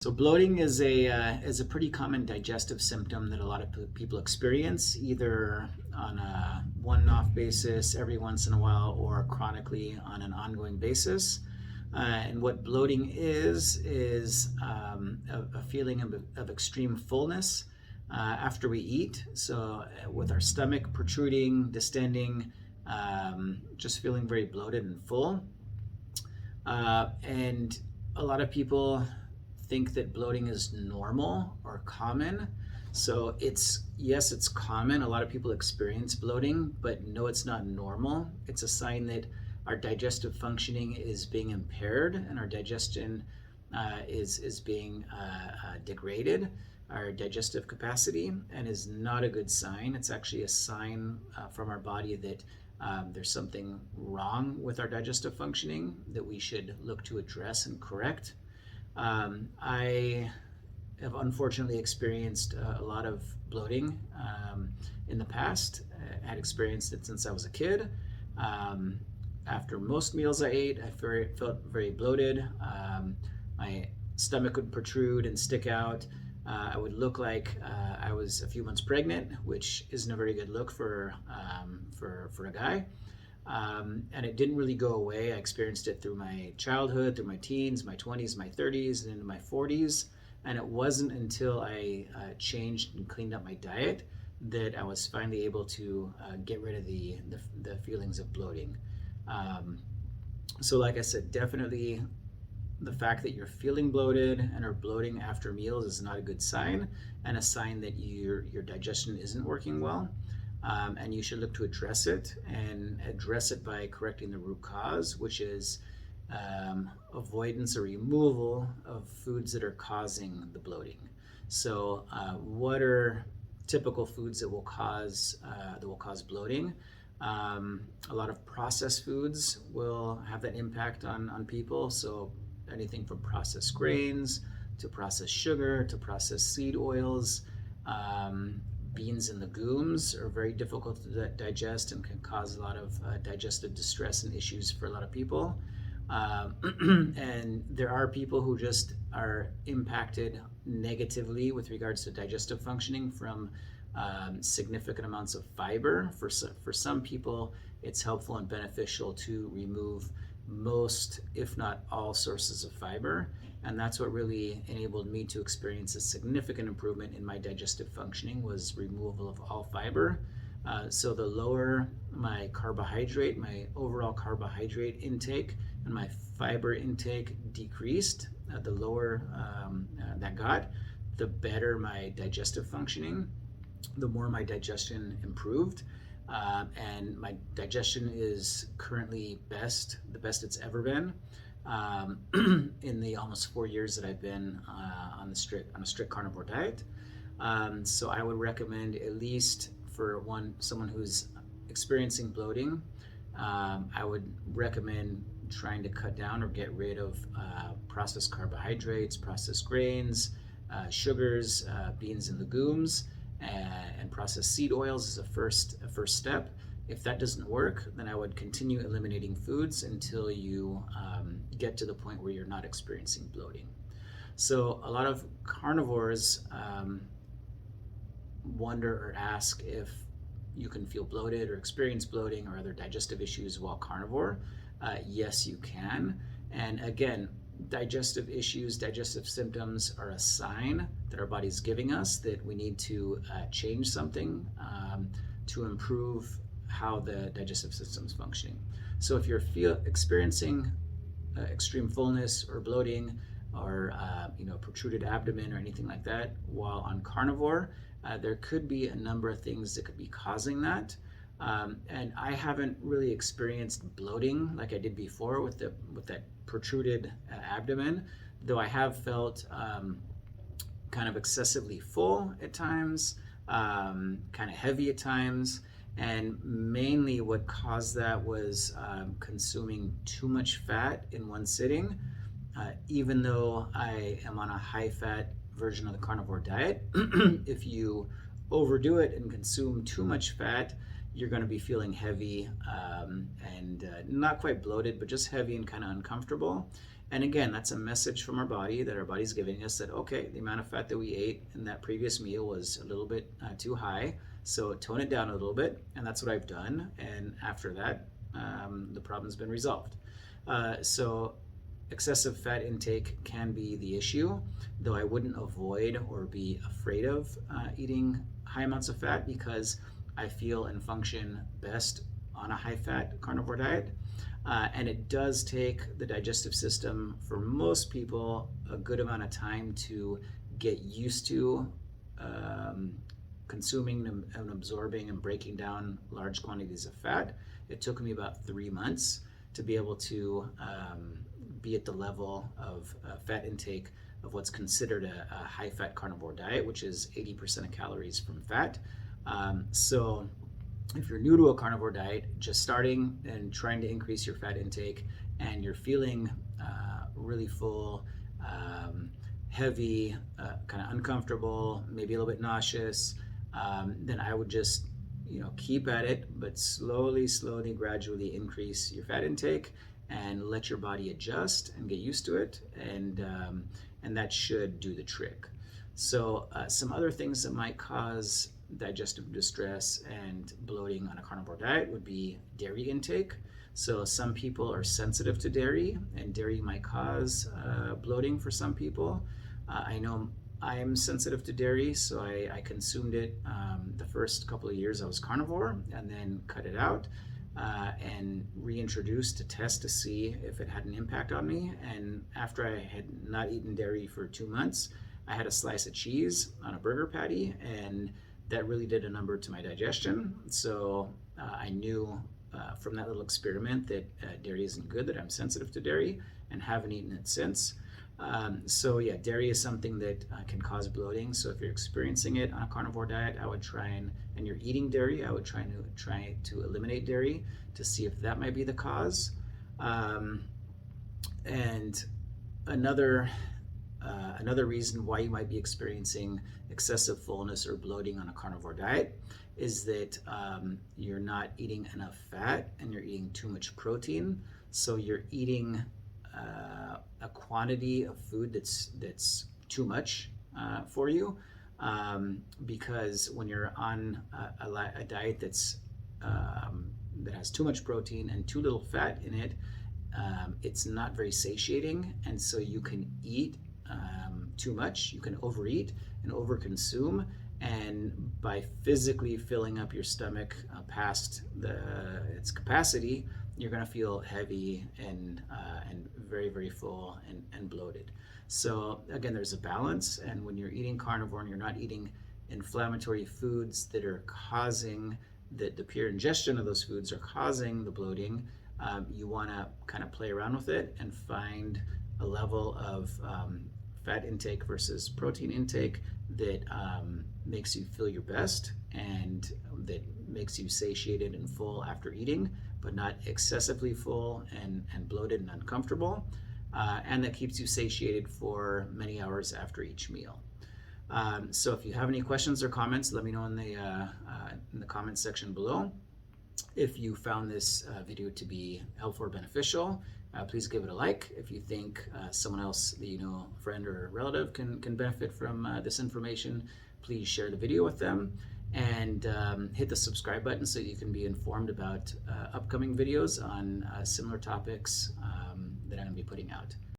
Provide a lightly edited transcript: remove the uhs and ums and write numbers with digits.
So bloating is a pretty common digestive symptom that a lot of people experience, either on a one-off basis every once in a while or chronically on an ongoing basis. And what bloating is a feeling of extreme fullness after we eat. So with our stomach protruding, distending, just feeling very bloated and full. And a lot of people think that bloating is normal or common. So yes, it's common. A lot of people experience bloating, but no, it's not normal. It's a sign that our digestive functioning is being impaired and our digestion is being degraded, our digestive capacity, and is not a good sign. It's actually a sign from our body that there's something wrong with our digestive functioning that we should look to address and correct. I have unfortunately experienced a lot of bloating in the past. I had experienced it since I was a kid. After most meals I ate, I felt very bloated. My stomach would protrude and stick out. I would look like I was a few months pregnant, which isn't a very good look for a guy. And it didn't really go away. I experienced it through my childhood, through my teens, my 20s, my 30s, and into my 40s. And it wasn't until I changed and cleaned up my diet that I was finally able to get rid of the feelings of bloating. So like I said, definitely the fact that you're feeling bloated and are bloating after meals is not a good sign, and a sign that your digestion isn't working well. And you should look to address it by correcting the root cause, which is avoidance or removal of foods that are causing the bloating. So what are typical foods that will cause bloating? A lot of processed foods will have that impact on people. So anything from processed grains to processed sugar to processed seed oils. Beans and legumes are very difficult to digest and can cause a lot of digestive distress and issues for a lot of people. And there are people who just are impacted negatively with regards to digestive functioning from significant amounts of fiber. For some people, it's helpful and beneficial to remove most, if not all, sources of fiber. And that's what really enabled me to experience a significant improvement in my digestive functioning, was removal of all fiber. So the lower my carbohydrate, my overall carbohydrate intake, and my fiber intake decreased, the lower that got, the better my digestive functioning, the more my digestion improved. And my digestion is currently the best it's ever been in the almost 4 years that I've been on a strict carnivore diet. So I would recommend, at least for someone who's experiencing bloating, I would recommend trying to cut down or get rid of processed carbohydrates, processed grains, sugars, beans and legumes, and processed seed oils is a first step. If that doesn't work, then I would continue eliminating foods until you get to the point where you're not experiencing bloating. So a lot of carnivores wonder or ask if you can feel bloated or experience bloating or other digestive issues while carnivore. Yes, you can. And again, digestive issues, digestive symptoms are a sign that our body's giving us that we need to change something to improve how the digestive system's functioning. So if you're experiencing extreme fullness or bloating or protruded abdomen or anything like that while on carnivore, there could be a number of things that could be causing that. And I haven't really experienced bloating like I did before with that protruded abdomen, though I have felt kind of excessively full at times, kind of heavy at times. And mainly what caused that was consuming too much fat in one sitting. Even though I am on a high-fat version of the carnivore diet, if you overdo it and consume too much fat, you're going to be feeling heavy and not quite bloated, but just heavy and kind of uncomfortable. And again, that's a message from our body that our body's giving us that, okay, the amount of fat that we ate in that previous meal was a little bit too high. So tone it down a little bit. And that's what I've done. And after that, the problem's been resolved. So excessive fat intake can be the issue, though I wouldn't avoid or be afraid of eating high amounts of fat, because I feel and function best on a high-fat carnivore diet. And it does take the digestive system, for most people, a good amount of time to get used to consuming and absorbing and breaking down large quantities of fat. It took me about 3 months to be able to be at the level of fat intake of what's considered a high-fat carnivore diet, which is 80% of calories from fat. So if you're new to a carnivore diet, just starting and trying to increase your fat intake, and you're feeling really full, heavy, kind of uncomfortable, maybe a little bit nauseous, then I would just keep at it, but slowly, gradually increase your fat intake and let your body adjust and get used to it, and that should do the trick. So some other things that might cause digestive distress and bloating on a carnivore diet would be dairy intake. So some people are sensitive to dairy, and dairy might cause bloating for some people. I know I'm sensitive to dairy, so I consumed it the first couple of years I was carnivore, and then cut it out and reintroduced to test to see if it had an impact on me. And after I had not eaten dairy for 2 months, I had a slice of cheese on a burger patty, and that really did a number to my digestion. So I knew from that little experiment that dairy isn't good, that I'm sensitive to dairy, and haven't eaten it since. So yeah, dairy is something that can cause bloating. So if you're experiencing it on a carnivore diet, I would try and you're eating dairy, I would try to eliminate dairy to see if that might be the cause. And another reason why you might be experiencing excessive fullness or bloating on a carnivore diet is that you're not eating enough fat and you're eating too much protein. So you're eating a quantity of food that's too much for you, because when you're on a diet that has too much protein and too little fat in it, it's not very satiating, and so you can eat too much, you can overeat and overconsume, and by physically filling up your stomach past its capacity, you're going to feel heavy and very, very full and bloated. So again, there's a balance, and when you're eating carnivore and you're not eating inflammatory foods that are causing the pure ingestion of those foods are causing the bloating, you want to kind of play around with it and find a level of fat intake versus protein intake that makes you feel your best and that makes you satiated and full after eating, but not excessively full and bloated and uncomfortable, and that keeps you satiated for many hours after each meal. So if you have any questions or comments, let me know in the comments section below. If you found this video to be helpful or beneficial, please give it a like. If you think someone else that you know, a friend or a relative, can benefit from this information, please share the video with them, and hit the subscribe button so you can be informed about upcoming videos on similar topics that I'm going to be putting out.